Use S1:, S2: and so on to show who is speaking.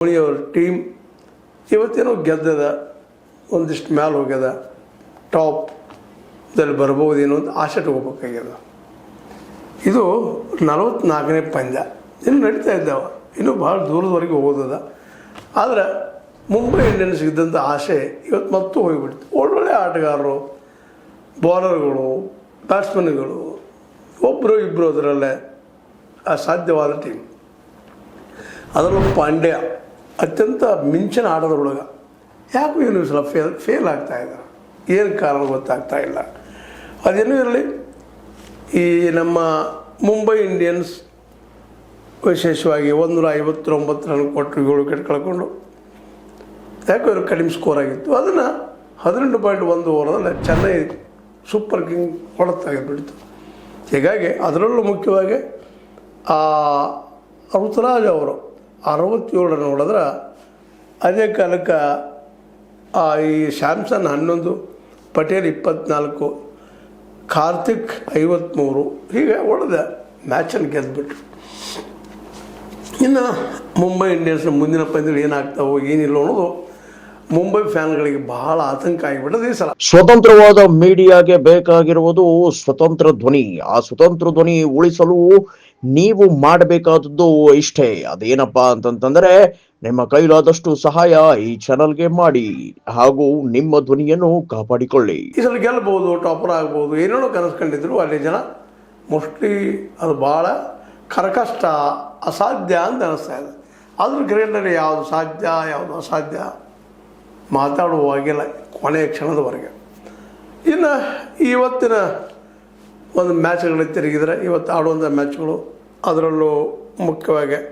S1: ಧೋನಿಯವ್ರ team ಇವತ್ತೇನೋ ಗೆದ್ದದ, ಒಂದಿಷ್ಟು ಮ್ಯಾಲೆ ಹೋಗ್ಯದ, ಟಾಪ್ದಲ್ಲಿ ಬರ್ಬೋದೇನೋ ಅಂತ ಆಸೆ ತಗೋಬೇಕಾಗ್ಯದ. ಇದು 44ನೇ ಪಂದ್ಯ ಇನ್ನು ನಡೀತಾ ಇದ್ದಾವೆ, ಇನ್ನೂ ಭಾಳ ದೂರದವರೆಗೆ ಹೋಗೋದದ. ಆದರೆ ಮುಂಬೈ ಇಂಡಿಯನ್ಸ್ ಇದ್ದಂಥ ಆಸೆ ಇವತ್ತು ಮತ್ತೂ ಹೋಗಿಬಿಡ್ತು. ಒಳ್ಳೊಳ್ಳೆ ಆಟಗಾರರು, ಬೌಲರ್ಗಳು, ಬ್ಯಾಟ್ಸ್ಮನ್ಗಳು, ಒಬ್ಬರು ಇಬ್ಬರು ಅದರಲ್ಲೇ ಅಸಾಧ್ಯವಾದ ಟೀಮ್. ಅದರಲ್ಲೂ ಪಾಂಡ್ಯ ಅತ್ಯಂತ ಮಿಂಚಿನ ಆಟದೊಳಗೆ ಯಾಕೋ ಏನು ಸಲ ಫೇಲ್ ಆಗ್ತಾ ಇದ್ದಾರೆ. ಏನು ಕಾರಣ ಗೊತ್ತಾಗ್ತಾ ಇಲ್ಲ. ಅದೇನೂ ಇರಲಿ, ಈ ನಮ್ಮ ಮುಂಬೈ ಇಂಡಿಯನ್ಸ್ ವಿಶೇಷವಾಗಿ 159 ರನ್ ಕೊಟ್ಟರು, 7 ವಿಕೆಟ್ ಕಳ್ಕೊಂಡು. ಯಾಕೋ ಇವರು ಕಡಿಮೆ ಸ್ಕೋರ್ ಆಗಿತ್ತು. ಅದನ್ನು 18.1 ಓವರ್ದಲ್ಲಿ ಚೆನ್ನೈ ಸೂಪರ್ ಕಿಂಗ್ ಹೊಡೆತಾಗಿಬಿಡ್ತು. ಹೀಗಾಗಿ ಅದರಲ್ಲೂ ಮುಖ್ಯವಾಗಿ ಋತುರಾಜ್ ಅವರು 67 ರನ್ ಹೊಡೆದ್ರೆ, ಅದೇ ಕಾಲಕ್ಕೆ ಈ ಸ್ಯಾಮ್ಸನ್ 11, ಪಟೇಲ್ 24, ಕಾರ್ತಿಕ್ 53 ಹೀಗೆ ಹೊಡೆದ ಮ್ಯಾಚನ್ನು ಗೆದ್ದುಬಿಟ್ರು. ಇನ್ನು ಮುಂಬೈ ಇಂಡಿಯನ್ಸ್ ಮುಂದಿನ ಪಂದ್ಯಗಳು ಏನಾಗ್ತಾವೋ ಏನಿಲ್ಲ ಅನ್ನೋದು ಮುಂಬೈ ಫ್ಯಾನ್ಗಳಿಗೆ ಬಹಳ ಆತಂಕ ಆಗಿಬಿಟ್ಟದೆ ಈ ಸಲ.
S2: ಸ್ವತಂತ್ರವಾದ ಮೀಡಿಯಾಗೆ ಬೇಕಾಗಿರುವುದು ಸ್ವತಂತ್ರ ಧ್ವನಿ. ಆ ಸ್ವತಂತ್ರ ಧ್ವನಿ ಉಳಿಸಲು ನೀವು ಮಾಡಬೇಕಾದದ್ದು ಇಷ್ಟೇ. ಅದೇನಪ್ಪಾ ಅಂತಂತಂದ್ರೆ, ನಿಮ್ಮ ಕೈಲಾದಷ್ಟು ಸಹಾಯ ಈ ಚಾನಲ್ಗೆ ಮಾಡಿ ಹಾಗೂ ನಿಮ್ಮ ಧ್ವನಿಯನ್ನು ಕಾಪಾಡಿಕೊಳ್ಳಿ.
S1: ಈ ಸಲ ಗೆಲ್ಬಹುದು, ಟಾಪರ್ ಆಗ್ಬೋದು, ಏನೇನೋ ಕನಸ್ಕೊಂಡಿದ್ರು ಅಲ್ಲಿ ಜನ. ಮೋಸ್ಟ್ಲಿ ಅದು ಭಾಳ ಕಷ್ಟ, ಅಸಾಧ್ಯ ಅಂತ ಅನಿಸ್ತಾ ಇದೆ. ಆದರೂ ಕ್ರಿಕೆಟ್ನಲ್ಲಿ ಯಾವುದು ಸಾಧ್ಯ ಯಾವುದು ಅಸಾಧ್ಯ ಮಾತಾಡುವಾಗಿಲ್ಲ ಕೊನೆಯ ಕ್ಷಣದವರೆಗೆ. ಇನ್ನು ಇವತ್ತಿನ ಒಂದು ಮ್ಯಾಚ್ಗಳಿಗೆ ತಿರುಗಿದರೆ, ಇವತ್ತು ಆಡುವಂಥ ಮ್ಯಾಚ್ಗಳು ಅದರಲ್ಲೂ ಮುಖ್ಯವಾಗಿ